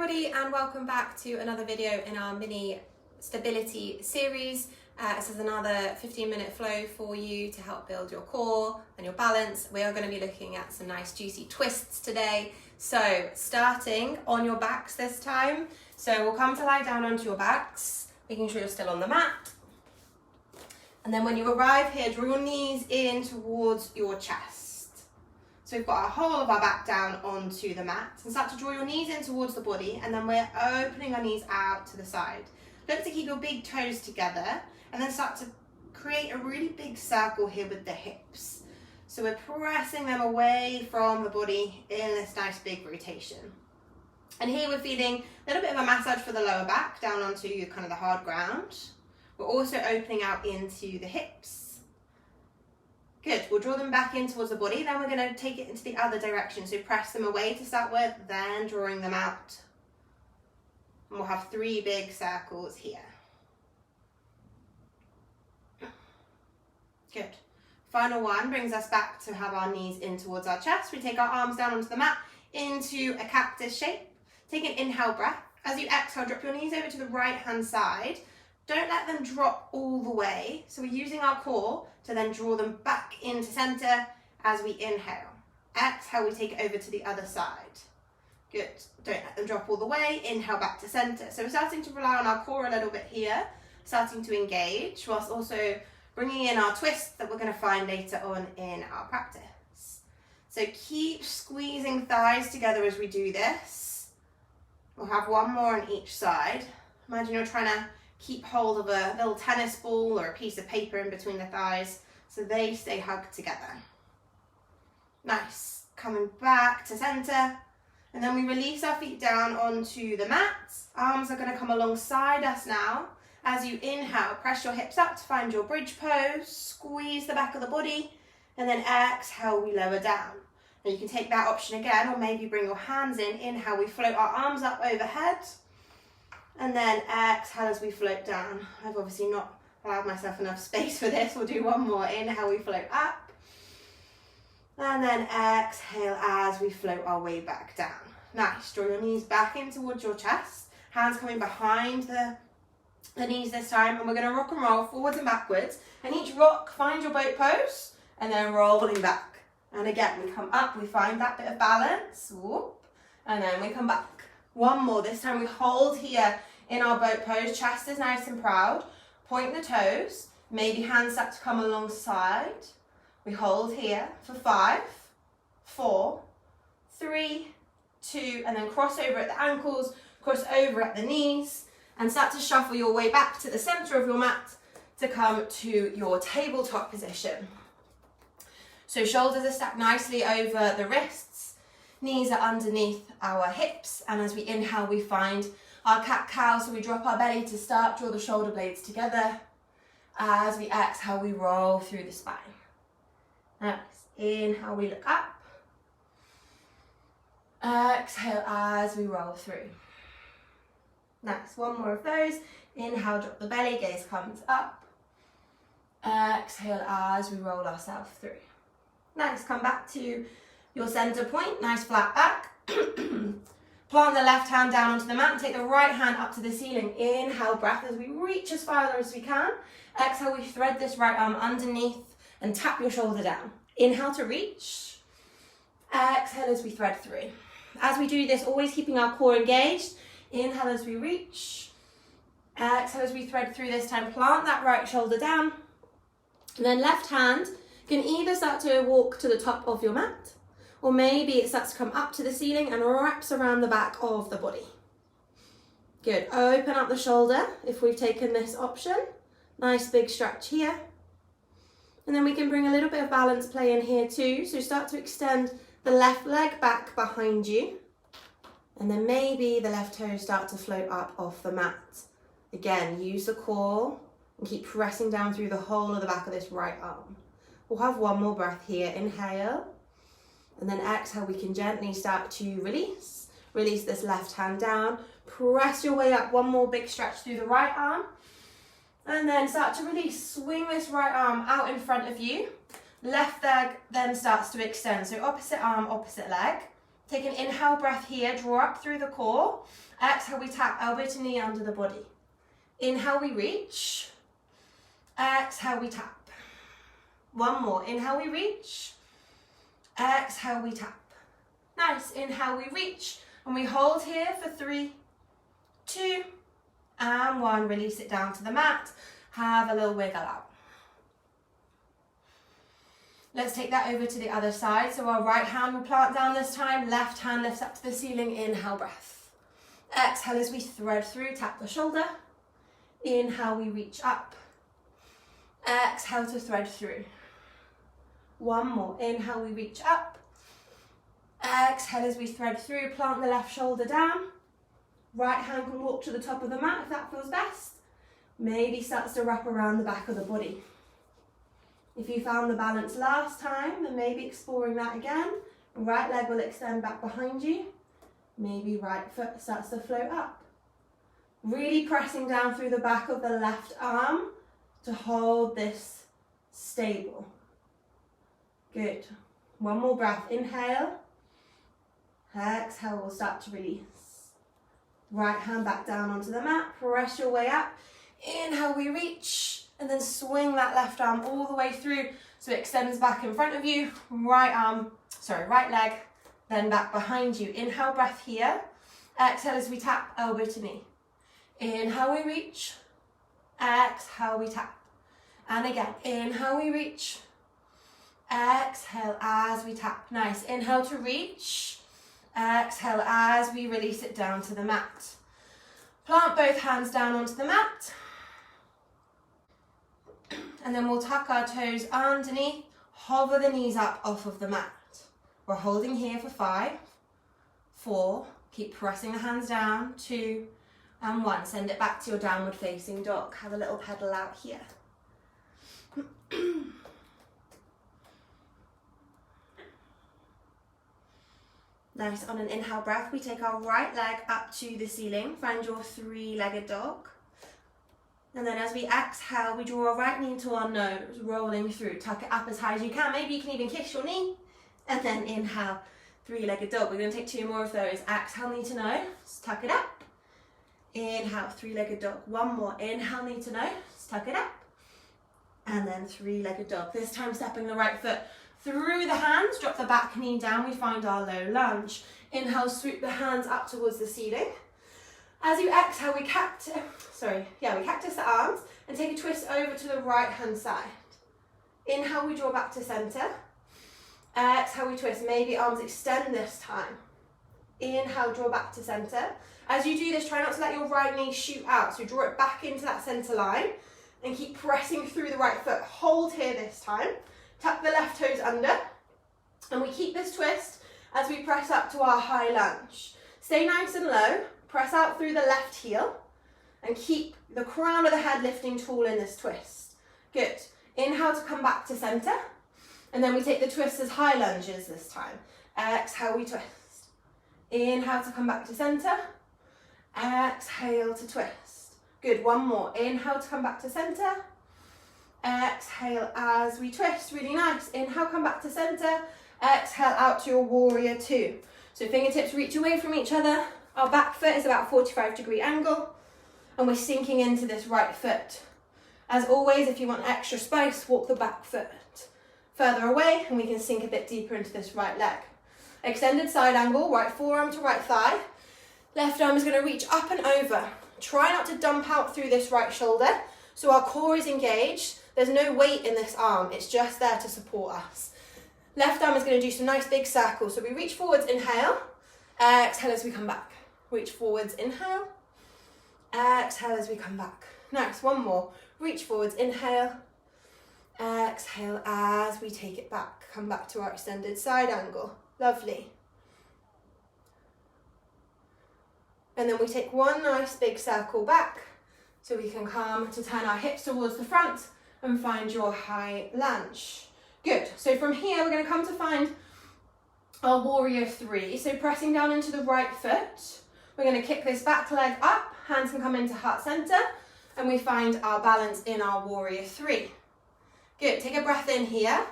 everybody, and welcome back to another video in our mini stability series. This is another 15-minute flow for you to help build your core and your balance. We are going to be looking at some nice juicy twists today. So starting on your backs this time. So we'll come to lie down onto your backs, making sure you're still on the mat. And then when you arrive here, draw your knees in towards your chest. So we've got our whole of our back down onto the mat, and start to draw your knees in towards the body, and then we're opening our knees out to the side. Look to keep your big toes together, and then start to create a really big circle here with the hips. So we're pressing them away from the body in this nice big rotation. And here we're feeling a little bit of a massage for the lower back down onto kind of the hard ground. We're also opening out into the hips. Good, we'll draw them back in towards the body, then we're going to take it into the other direction. So press them away to start with, then drawing them out. And we'll have 3 big circles here. Good. Final one brings us back to have our knees in towards our chest. We take our arms down onto the mat into a cactus shape. Take an inhale breath. As you exhale, drop your knees over to the right hand side. Don't let them drop all the way. So we're using our core to then draw them back into center as we inhale. Exhale, we take it over to the other side. Good. Don't let them drop all the way. Inhale back to center. So we're starting to rely on our core a little bit here, starting to engage, whilst also bringing in our twist that we're going to find later on in our practice. So keep squeezing thighs together as we do this. We'll have one more on each side. Imagine you're trying to keep hold of a little tennis ball or a piece of paper in between the thighs so they stay hugged together. Nice. Coming back to center. And then we release our feet down onto the mat. Arms are going to come alongside us now. As you inhale, press your hips up to find your bridge pose. Squeeze the back of the body. And then exhale, we lower down. Now you can take that option again, or maybe bring your hands in. Inhale, we float our arms up overhead. And then exhale as we float down. I've obviously not allowed myself enough space for this. We'll do one more. Inhale, we float up. And then exhale as we float our way back down. Nice. Draw your knees back in towards your chest. Hands coming behind the knees this time. And we're going to rock and roll forwards and backwards. And each rock, find your boat pose. And then rolling back. And again, we come up. We find that bit of balance. Whoop. And then we come back. One more. This time we hold here in our boat pose. Chest is nice and proud. Point the toes. Maybe hands start to come alongside. We hold here for 5, 4, 3, 2, and then cross over at the ankles, cross over at the knees, and start to shuffle your way back to the center of your mat to come to your tabletop position. So shoulders are stacked nicely over the wrists. Knees are underneath our hips, and as we inhale, we find our cat-cow, so we drop our belly to start, draw the shoulder blades together. As we exhale, we roll through the spine. Nice. Inhale, we look up. Exhale as we roll through. Nice. One more of those. Inhale, drop the belly, gaze comes up. Exhale as we roll ourselves through. Nice. Come back to your center point, nice flat back. Plant the left hand down onto the mat and take the right hand up to the ceiling. Inhale, breath as we reach as far as we can. Exhale, we thread this right arm underneath and tap your shoulder down. Inhale to reach. Exhale as we thread through. As we do this, always keeping our core engaged. Inhale as we reach. Exhale as we thread through this time. Plant that right shoulder down. And then left hand can either start to walk to the top of your mat, or maybe it starts to come up to the ceiling and wraps around the back of the body. Good. Open up the shoulder if we've taken this option. Nice big stretch here. And then we can bring a little bit of balance play in here too. So start to extend the left leg back behind you. And then maybe the left toes start to float up off the mat. Again, use the core and keep pressing down through the whole of the back of this right arm. We'll have one more breath here. Inhale. And then exhale, we can gently start to release. Release this left hand down. Press your way up. One more big stretch through the right arm. And then start to release. Swing this right arm out in front of you. Left leg then starts to extend. So opposite arm, opposite leg. Take an inhale breath here, draw up through the core. Exhale, we tap elbow to knee under the body. Inhale, we reach. Exhale, we tap. One more. Inhale, we reach. Exhale, we tap. Nice. Inhale, we reach. And we hold here for 3, 2, and 1. Release it down to the mat. Have a little wiggle out. Let's take that over to the other side. So our right hand will plant down this time. Left hand lifts up to the ceiling. Inhale, breath. Exhale as we thread through. Tap the shoulder. Inhale, we reach up. Exhale to thread through. One more. Inhale, we reach up. Exhale as we thread through. Plant the left shoulder down. Right hand can walk to the top of the mat if that feels best. Maybe starts to wrap around the back of the body. If you found the balance last time, then maybe exploring that again. Right leg will extend back behind you. Maybe right foot starts to float up. Really pressing down through the back of the left arm to hold this stable. Good. One more breath. Inhale. Exhale, we'll start to release. Right hand back down onto the mat. Press your way up. Inhale, we reach. And then swing that left arm all the way through so it extends back in front of you. Right leg, then back behind you. Inhale, breath here. Exhale as we tap elbow to knee. Inhale, we reach. Exhale, we tap. And again, inhale, we reach. Exhale as we tap. Nice. Inhale to reach. Exhale as we release it down to the mat. Plant both hands down onto the mat. And then we'll tuck our toes underneath, hover the knees up off of the mat. We're holding here for 5, 4, keep pressing the hands down, 2, and 1. Send it back to your downward facing dog. Have a little pedal out here. Nice. On an inhale breath, we take our right leg up to the ceiling. Find your 3-legged dog. And then as we exhale, we draw our right knee to our nose, rolling through. Tuck it up as high as you can. Maybe you can even kiss your knee. And then inhale, 3-legged dog. We're going to take 2 more of those. Exhale, knee to nose. Tuck it up. Inhale, 3-legged dog. One more. Inhale, knee to nose. Tuck it up. And then 3-legged dog. This time stepping the right foot through the hands. Drop the back knee down. We find our low lunge. Inhale, swoop the hands up towards the ceiling. As you exhale, we cactus the arms and take a twist over to the right hand side. Inhale, we draw back to center. Exhale, we twist. Maybe arms extend this time. Inhale, draw back to center. As you do this, try not to let your right knee shoot out. So draw it back into that center line and keep pressing through the right foot. Hold here this time. Tuck the left toes under. And we keep this twist as we press up to our high lunge. Stay nice and low. Press out through the left heel and keep the crown of the head lifting tall in this twist. Good. Inhale to come back to center. And then we take the twist as high lunges this time. Exhale, we twist. Inhale to come back to center. Exhale to twist. Good. One more. Inhale to come back to center. Exhale as we twist. Really nice. Inhale, come back to center. Exhale out to your warrior 2. So fingertips reach away from each other. Our back foot is about 45-degree angle, and we're sinking into this right foot. As always, if you want extra spice, walk the back foot further away, and we can sink a bit deeper into this right leg. Extended side angle, right forearm to right thigh. Left arm is going to reach up and over. Try not to dump out through this right shoulder, so our core is engaged. There's no weight in this arm, it's just there to support us. Left arm is going to do some nice big circles. So we reach forwards, inhale. Exhale as we come back. Reach forwards, inhale. Exhale as we come back. Nice, one more. Reach forwards, inhale. Exhale as we take it back. Come back to our extended side angle. Lovely. And then we take one nice big circle back so we can come to turn our hips towards the front and find your high lunge. Good. So from here, we're going to come to find our warrior 3. So pressing down into the right foot. We're going to kick this back leg up, hands can come into heart center, and we find our balance in our warrior 3. Good, take a breath in here.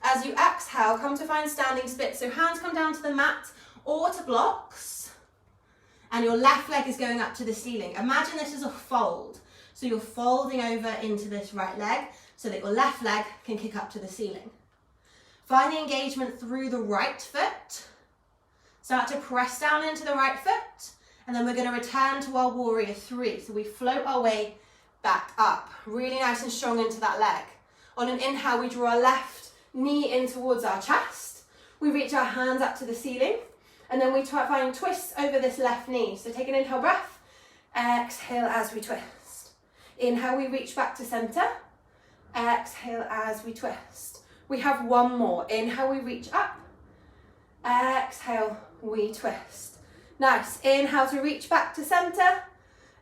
As you exhale, come to find standing split. So hands come down to the mat or to blocks, and your left leg is going up to the ceiling. Imagine this is a fold. So you're folding over into this right leg so that your left leg can kick up to the ceiling. Find the engagement through the right foot. Start to press down into the right foot, and then we're going to return to our warrior three. So we float our way back up, really nice and strong into that leg. On an inhale, we draw our left knee in towards our chest. We reach our hands up to the ceiling, and then we find twists over this left knee. So take an inhale breath, exhale as we twist. Inhale, we reach back to center. Exhale as we twist. We have one more. Inhale, we reach up. Exhale, we twist. Nice. Inhale to reach back to center.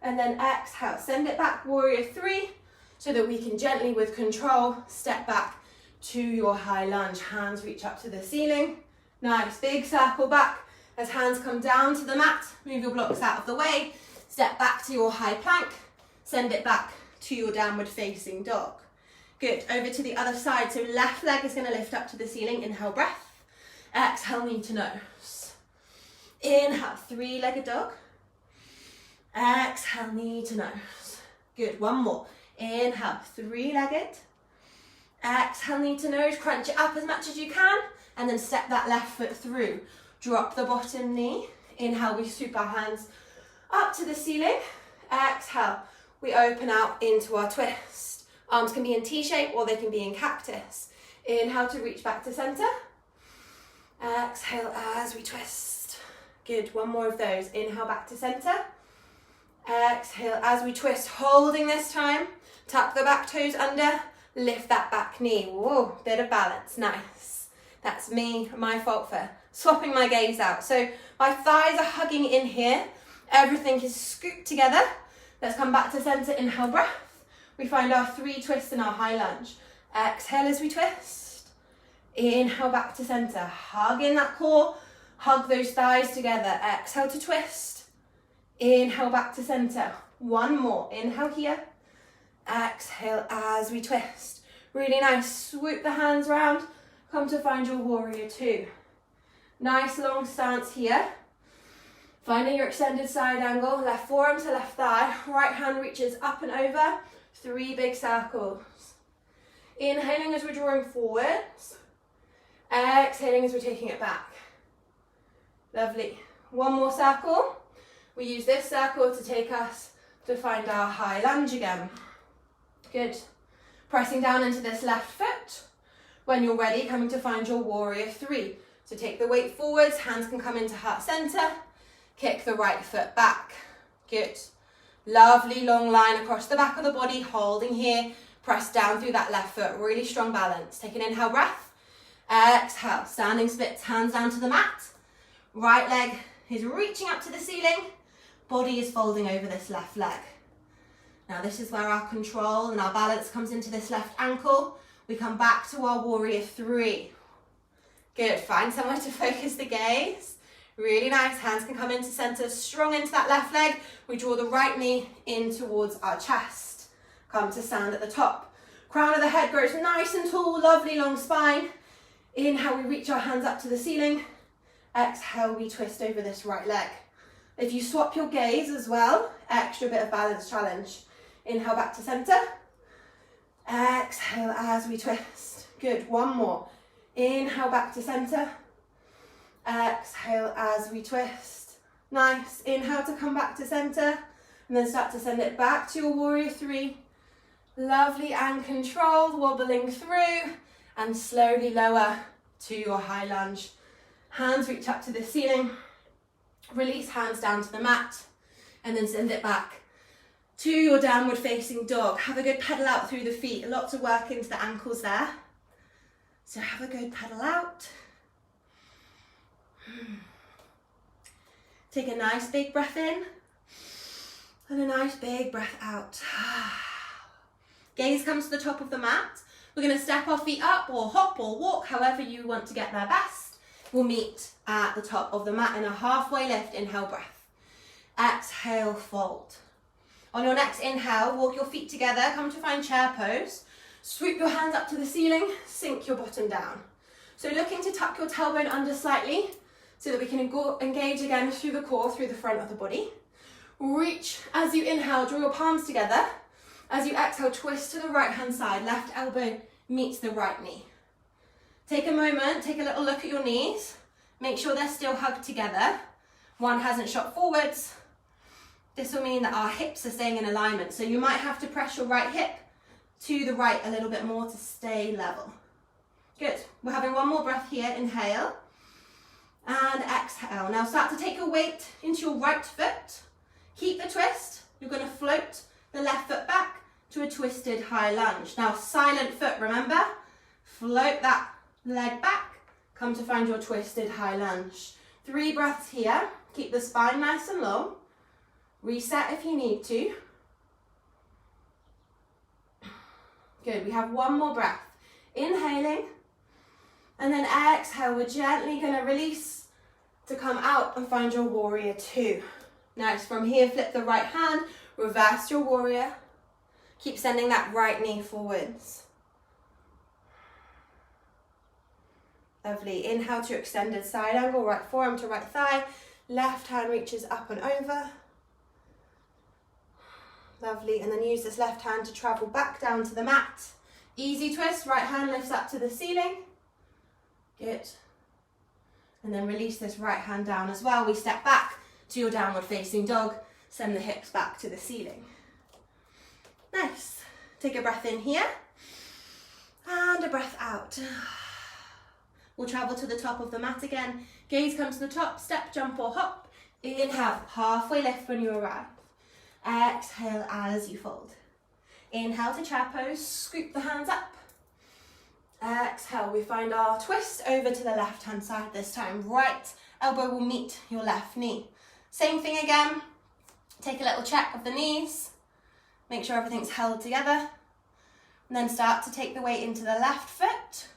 And then exhale, send it back, warrior three, so that we can gently, with control, step back to your high lunge. Hands reach up to the ceiling. Nice. Big circle back as hands come down to the mat. Move your blocks out of the way. Step back to your high plank. Send it back to your downward facing dog. Good. Over to the other side. So left leg is going to lift up to the ceiling. Inhale, breath. Exhale, knee to nose. Inhale, three-legged dog. Exhale, knee to nose. Good. One more. Inhale, three-legged. Exhale, knee to nose. Crunch it up as much as you can. And then step that left foot through. Drop the bottom knee. Inhale, we swoop our hands up to the ceiling. Exhale, we open out into our twist. Arms can be in T-shape or they can be in cactus. Inhale to reach back to center. Exhale as we twist. Good, one more of those. Inhale back to center. Exhale as we twist, holding this time. Tuck the back toes under, lift that back knee. Whoa, bit of balance, nice. That's me, my fault for swapping my gaze out. So my thighs are hugging in here. Everything is scooped together. Let's come back to center, inhale, breath. We find our three twists in our high lunge. Exhale as we twist. Inhale back to center. Hug in that core. Hug those thighs together. Exhale to twist. Inhale back to center. One more. Inhale here. Exhale as we twist. Really nice. Swoop the hands round. Come to find your warrior two. Nice long stance here. Finding your extended side angle. Left forearm to left thigh. Right hand reaches up and over. Three big circles. Inhaling as we're drawing forwards. Exhaling as we're taking it back. Lovely. One more circle. We use this circle to take us to find our high lunge again. Good. Pressing down into this left foot. When you're ready, coming to find your warrior three. So take the weight forwards, hands can come into heart center. Kick the right foot back. Good. Lovely long line across the back of the body, holding here. Press down through that left foot, really strong balance. Take an inhale breath. Exhale, standing splits, hands down to the mat. Right leg is reaching up to the ceiling. Body is folding over this left leg. Now this is where our control and our balance comes into this left ankle. We come back to our warrior three. Good, find somewhere to focus the gaze. Really nice, hands can come into center, strong into that left leg. We draw the right knee in towards our chest. Come to stand at the top. Crown of the head grows nice and tall, lovely long spine. Inhale, we reach our hands up to the ceiling. Exhale, we twist over this right leg. If you swap your gaze as well, extra bit of balance challenge. Inhale back to center. Exhale as we twist. Good, one more. Inhale back to center. Exhale as we twist. Nice. Inhale to come back to center. And then start to send it back to your warrior three. Lovely and controlled, wobbling through. And slowly lower to your high lunge. Hands reach up to the ceiling. Release hands down to the mat. And then send it back to your downward facing dog. Have a good pedal out through the feet. Lots of work into the ankles there. So have a good pedal out. Take a nice big breath in. And a nice big breath out. Gaze comes to the top of the mat. We're going to step our feet up or hop or walk, however you want to get there best. We'll meet at the top of the mat in a halfway lift. Inhale, breath. Exhale, fold. On your next inhale, walk your feet together, come to find chair pose. Swoop your hands up to the ceiling, sink your bottom down. So looking to tuck your tailbone under slightly, so that we can engage again through the core, through the front of the body. Reach as you inhale, draw your palms together. As you exhale, twist to the right hand side, left elbow meets the right knee. Take a moment, take a little look at your knees. Make sure they're still hugged together. One hasn't shot forwards. This will mean that our hips are staying in alignment. So you might have to press your right hip to the right a little bit more to stay level. Good. We're having one more breath here. Inhale and exhale. Now start to take your weight into your right foot. Keep the twist. You're going to float the left foot back to a twisted high lunge. Now silent foot, remember? Float that leg back. Come to find your twisted high lunge. 3 breaths here. Keep the spine nice and long. Reset if you need to. Good, we have one more breath. Inhaling, and then exhale. We're gently going to release to come out and find your warrior 2. Nice, from here, flip the right hand, reverse your warrior. Keep sending that right knee forwards. Lovely, inhale to extended side angle, right forearm to right thigh. Left hand reaches up and over. Lovely, and then use this left hand to travel back down to the mat. Easy twist, right hand lifts up to the ceiling. Good. And then release this right hand down as well. We step back to your downward facing dog. Send the hips back to the ceiling. Nice. Take a breath in here. And a breath out. We'll travel to the top of the mat again. Gaze comes to the top, step, jump or hop. Inhale, halfway lift when you arrive. Exhale as you fold. Inhale to chair pose, scoop the hands up. Exhale, we find our twist over to the left hand side this time. Right elbow will meet your left knee. Same thing again. Take a little check of the knees. Make sure everything's held together. And then start to take the weight into the left foot.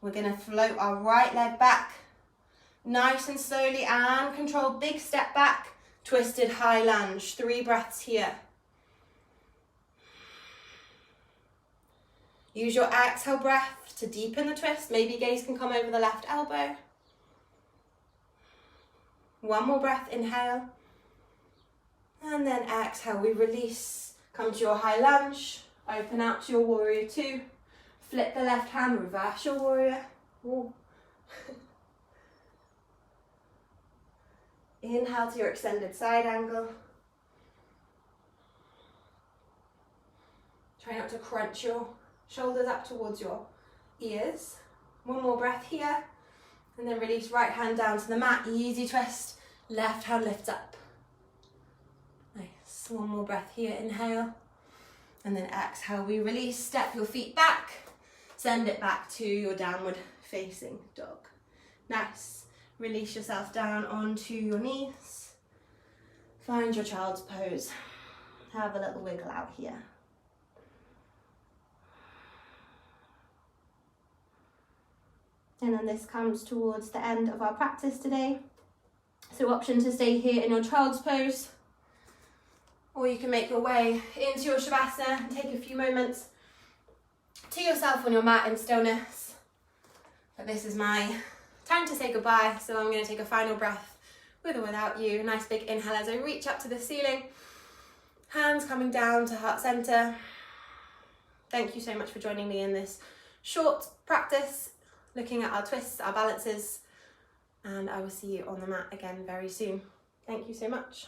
We're going to float our right leg back. Nice and slowly and control. Big step back. Twisted high lunge. 3 breaths here. Use your exhale breath to deepen the twist. Maybe gaze can come over the left elbow. One more breath, inhale. And then exhale, we release. Come to your high lunge. Open out to your warrior 2. Flip the left hand, reverse your warrior. Inhale to your extended side angle. Try not to crunch your shoulders up towards your ears. One more breath here. And then release right hand down to the mat. Easy twist. Left hand lifts up. Nice. One more breath here. Inhale. And then exhale. We release. Step your feet back. Send it back to your downward facing dog. Nice. Release yourself down onto your knees. Find your child's pose. Have a little wiggle out here. And then this comes towards the end of our practice today. So option to stay here in your child's pose, or you can make your way into your Shavasana and take a few moments to yourself on your mat in stillness. But this is my time to say goodbye, so I'm going to take a final breath with or without you. Nice big inhale as I reach up to the ceiling. Hands coming down to heart center. Thank you so much for joining me in this short practice, looking at our twists, our balances, and I will see you on the mat again very soon. Thank you so much.